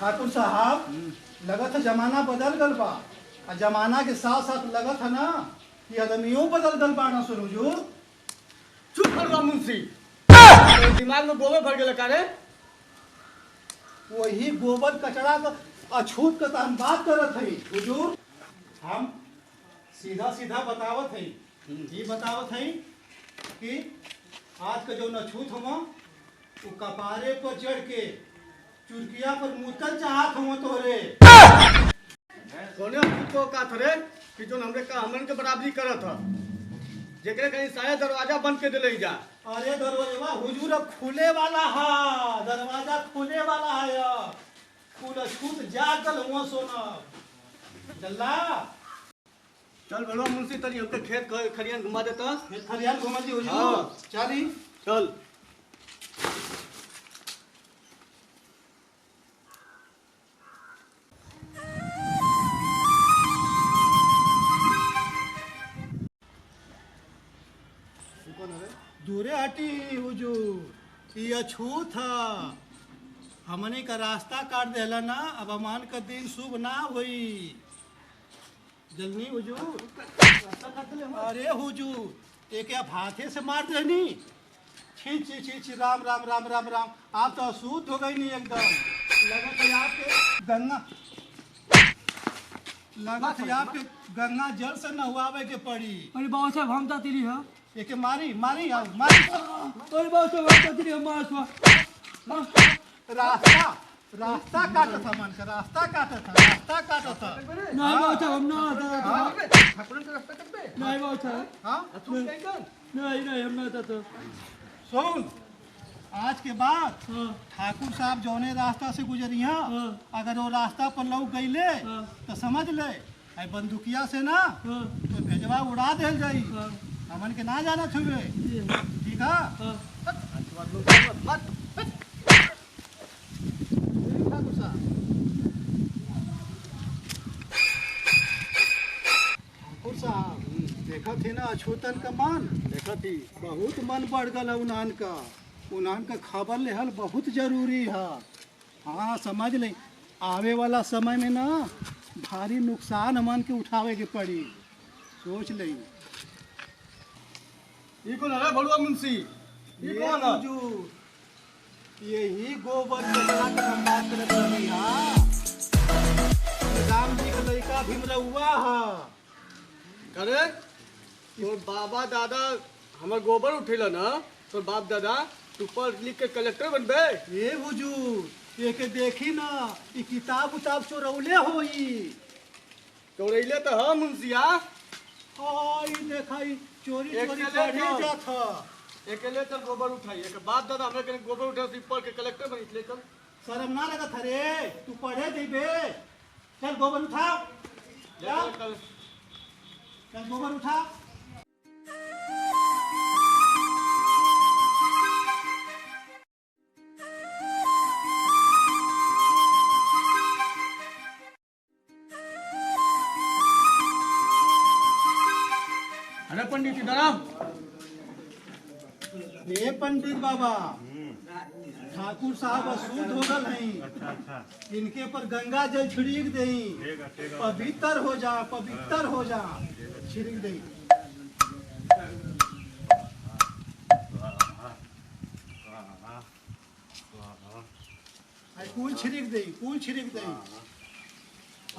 ठाकुर साहब लगत है जमाना बदल गल बा। आ जमाना के साथ साथ लगत है ना कि आदमियों बदल गल बा ना। सुनो जो चुप कर रहा मुंशी। तेरे दिमाग में गोबर भर गया का रे? वही गोबर कचरा का अछूत का हम बात करत हई हुजूर। हम सीधा सीधा बतावत हई, ये बतावत हई कि आज का जो अछूत हम वो कपारे पर चढ़ के चुरकिया पर मुतल चाहत हम तोरे। कौने अछूत को का थरे कि जो हमरे का हमन के बराबरी करत ह, जेकरे कहीं साया दरवाजा बंद के देले जा। अरे दरवाजा हुजूर अब खुले वाला है, दरवाजा खुले वाला है। पूरा छूट जागल हुआ सोना चल्ला। चल बड़वा मुंशी तनी हमके खेत खरियान घुमा देता। खेत खरियान घुमा दी हुजूर। हाँ। चली चल। दूरे हटी हुजूर, ये अछूत था। हमने का रास्ता काट देला ना, अब अमान का दिन शुभ ना हुई। जल्दी हुजूर। अरे हुजूर एक आप हाथे से मार देनी। छी छी छी छी राम राम राम राम राम। आप तो अशुद्ध हो गई नहीं एकदम। लगा कि आपके गंगा जल से नहवावे के पड़ी। अरे बाबा साहब हम तो तेरी है। एके मारी मारी आओ मारी। अरे बाबा साहब हम तो तेरी हम मारवा। रास्ता रास्ता काटा था मन का, रास्ता काटा था, रास्ता काटा था। नहीं बाबा साहब हम ना ठाकुरन के रास्ता कब बे? नहीं बाबा साहब हाँ अछूत कहीं कर। नहीं हम ना था। सुन, आज के बाद हाँ ठाकुर साहब जौने रास्ता से गुजरिया, हाँ। अगर वो रास्ता पर लौट गईले हाँ। तो समझ ले आई बंदूकिया से ना हाँ तो भेजवा उड़ा देल जाई। हाँ हमन के ना जाना छुए, ठीक है? हाँ। मत ठाकुर साहब ठाकुर साहब देखा थे ना अछूतन का मन, देखा थी। बहुत मन बढ़ गल उन्हान का। उन्हान का खबर लेहल बहुत जरूरी है। हाँ समझ ले, आवे वाला समय में ना भारी नुकसान हमन के उठावे के पड़ी, सोच ले। ये कौन है बड़वा मुंशी? ये कौन है? हुजूर, यही गोबर कचरा के हम बात करत रही। हाँ राम जी का लड़का भीमरउआ है। करे तोर बाबा दादा हमर गोबर उठेला ना, तोर बाप दादा तू पढ़ लिख के कलेक्टर बनबे। ये हुजूर ये के देखी ना, ये किताब उताब चोरौले होई। चोरैले तो हम मुंशिया। हाय देखा ई चोरी एक चोरी के ले पढ़े जाओ। जात ह। अकेले चल गोबर उठाई। एक बाप दादा हमरे के गोबर उठा सी पढ़ के कलेक्टर बनी ले चल। शर्म ना लगत रे, तू पढ़े देबे। चल गोबर उठा, ले चल कल। चल गोबर उठा। अरे पंडित इधर आओ। ये पंडित बाबा ठाकुर साहब अशुद्ध हो गल हैं। इनके पर गंगा जल छिड़क दई, पवित्र हो जा, पवित्र हो जा। छिड़क दई। कुल छिड़क दई, कुल छिड़क दई।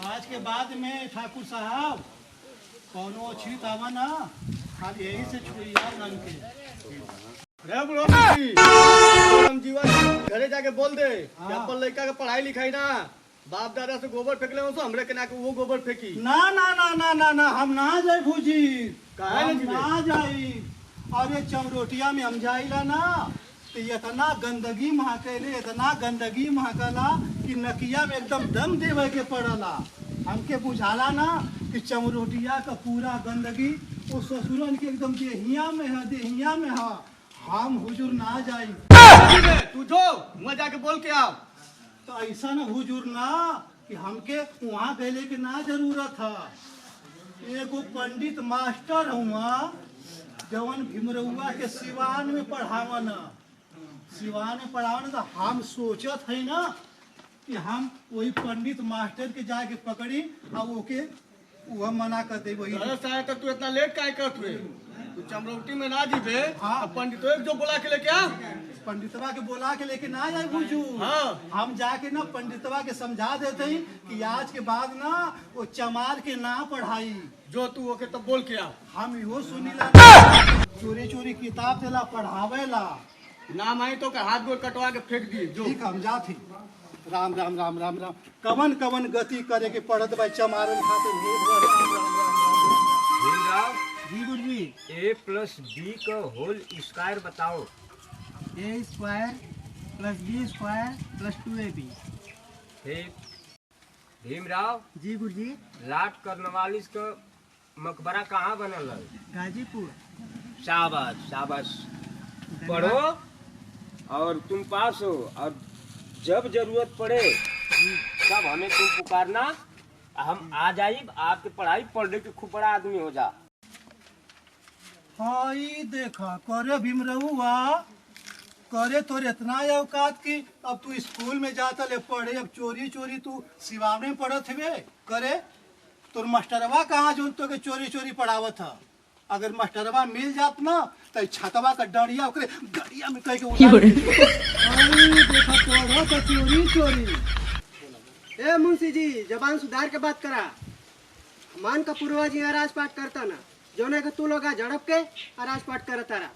आज के बाद में ठाकुर साहब कौनो छिड़क आवा ना, खाली यही से छुड़िया नन के। रे बुढ़वा मुंशी, हम जीवन घरे जाके बोल दे कि अपन लड़का के पढ़ाई लिखाई ना बाप दादा से गोबर फेंकले हो, हम हमरे के ना के वो गोबर फेंकी। ना ना ना ना ना ना हम ना जाए भूजी। काहे हम ना जीबे? ना जाई। अरे चमरोटिया में हम जाइला ना तो इतना गंदगी महकेले, इतना गंदगी महकला कि नकिया में एकदम दम देवे के पड़ला। हमके बुझाला ना कि चमरोटिया का पूरा गंदगी वो ससुरन के एकदम देहिया में है, देहिया में है। हम हुजूर ना जाई। तू जो वहाँ जाके बोल के आओ। तो ऐसा ना हुजूर ना कि हमके वहाँ गले के ना जरूरत है। एगो पंडित मास्टर हुआ जवन भीमरउआ के सिवान में पढ़ावन, सिवान में पढ़ावन। तो हम सोचत है ना कि हम वही पंडित मास्टर के जाके पकड़ी और ओके वह मना कर दे वही। अरे साहब तो तू इतना लेट काहे करत हुए? तू चमरौटी में ना जीबे, हाँ। तो पंडित एक जो बोला के लेके आ। पंडितवा के बोला के लेके ना जाए बुझू। हाँ। हम जाके ना पंडितवा के समझा देते ही कि आज के बाद ना वो चमार के ना पढ़ाई। जो तू ओके तब बोल के आ। हम इहो सुनीला चोरी चोरी किताब देला पढ़ावेला। ना माई तो का हाथ गोड़ कटवा के फेंक दी जो। ठीक हम जाते। राम राम राम राम राम। कवन कवन गति करे के पड़त भाई चमारन खातिर। भीमराव, जी गुरुजी। a+b का होल स्क्वायर बताओ। a² + b² + 2ab। ठीक। भीमराव, जी गुरुजी। लॉर्ड कॉर्नवालिस का मकबरा कहाँ बनल है? गाजीपुर। शाबाश शाबाश। पढ़ो और तुम पास हो, और जब जरूरत पड़े तब हमें तुम पुकारना, हम आ जाइब। आपके पढ़ाई पढ़ने के खूब बड़ा आदमी हो जा। हाँ ई देखा करे भीमरहुआ करे तोर इतना औकात की अब तू स्कूल में जाता ले पढ़े, अब चोरी चोरी तू सिवावने में पढ़त हुए करे। तोर मास्टरवा कहाँ जो तो के चोरी चोरी पढ़ावत है? अगर मास्टरवा मिल जात ना तो छतवा का डरिया ओकरे गड़िया में कह के उतार दे। देखा पढ़ो तो चोरी चोरी। ए मुंशी जी, जबान सुधार के बात करा। मान का पूर्वा जी राज पाठ करता ना, जोने के तू लोग झड़प के राज पाठ करता रहा,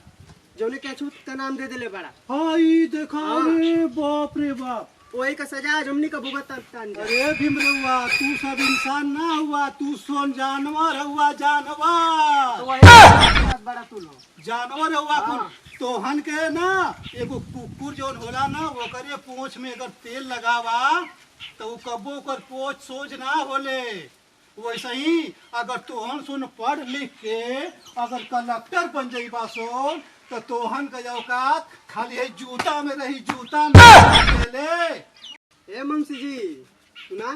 जोने के अछूत का नाम दे दिले बड़ा। हाँ ई देखा। अरे बाप रे बाप। वही का सजा आज हमनी का भुगत तान जा। अरे भीमरहुआ तू सब इंसान ना हुआ, तू सोन जानवर हुआ। जानवर तो वही बात बड़ा तू लोग जानवर हुआ कुल। तोहन के ना एगो कुकुर जोन होला ना वो करे पूंछ में अगर तेल लगावा तो वो कबो ओकर पोछ सोच ना होले। वैसे ही अगर तोहन सुन पढ़ लिख के अगर कलेक्टर बन जाइबा सोन तो तोहन का औकात खाली है जूता में रही, जूता में ले। ए मुंशी जी सुना,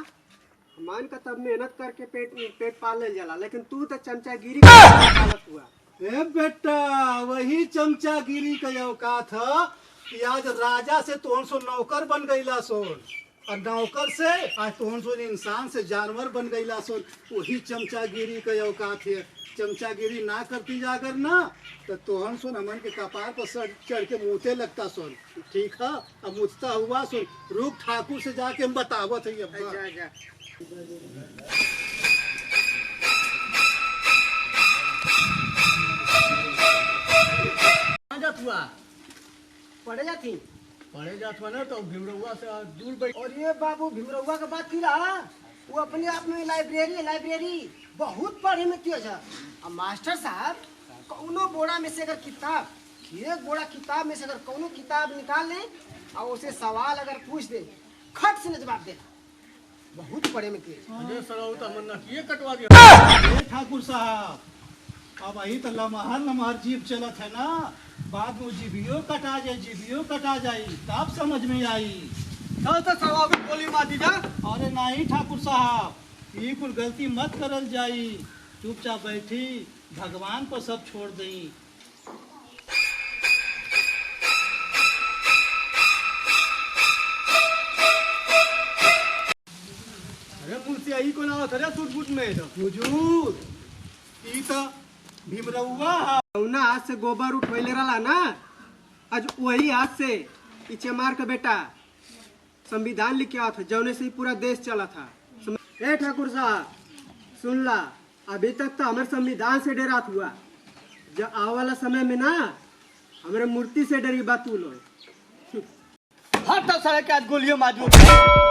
मान का तब मेहनत करके पेट पाल ले जाला, लेकिन तू तो चमचागिरी पालत हुआ। ए बेटा वही चमचागिरी का औकात है कि आज राजा से तोहन सो नौकर बन गईला सोन, और नौकर से आज तोहन सो इंसान से जानवर बन गईला सोन। वही चमचागिरी का औकात है। चमचागिरी ना करती जाकर ना तो तोहन सुन हमन के कपार पर सर चढ़ के मुँहते लगता सुन। ठीक है अब मुझता हुआ सुन, रूप ठाकुर से जाके हम बतावत है अब। जा जा कहाँ जात हुआ? पढ़े जाती। पढ़े जात हुआ ना तो भीमरहुआ से दूर बैठ। और ये बाबू भीमरहुआ का बात की रहा, वो अपने आप में लाइब्रेरी बहुत पढ़े में क्यों जा। अब मास्टर साहब कौनो बोरा में से अगर किताब, एक बोरा किताब में से अगर कौनो किताब निकाल ले और उसे सवाल अगर पूछ दे, खट से न जवाब दे। बहुत पढ़े में क्यों। अरे सर तो हमन नकिए कटवा दिया। ए ठाकुर साहब अब वही तो लमहर लमहर जीप चलत है ना, बाद में जीभियो कटा जाई तब समझ में आई। चल तो सवाल गोली मार दी जा। अरे नहीं ठाकुर साहब ये कुल गलती मत करल जाई, चुपचाप बैठी भगवान पर सब छोड़ दई। अरे मुंशी आई को ना अरे सूट बूट में तो हुजूर ई तो भीमरहुआ है। कौना हाथ से गोबर उठवैले रहा ना, आज वही हाथ से ई चमार का बेटा संविधान लिख के आया था, जौने से ही पूरा देश चला था। ए ठाकुर साहब सुन ला, अभी तक तो हमारे संविधान से डरात हुआ, जब आने वाला समय में ना हमारे मूर्ति से डरी बात तू लोग। हट सारे के आज गोलियों मार दो।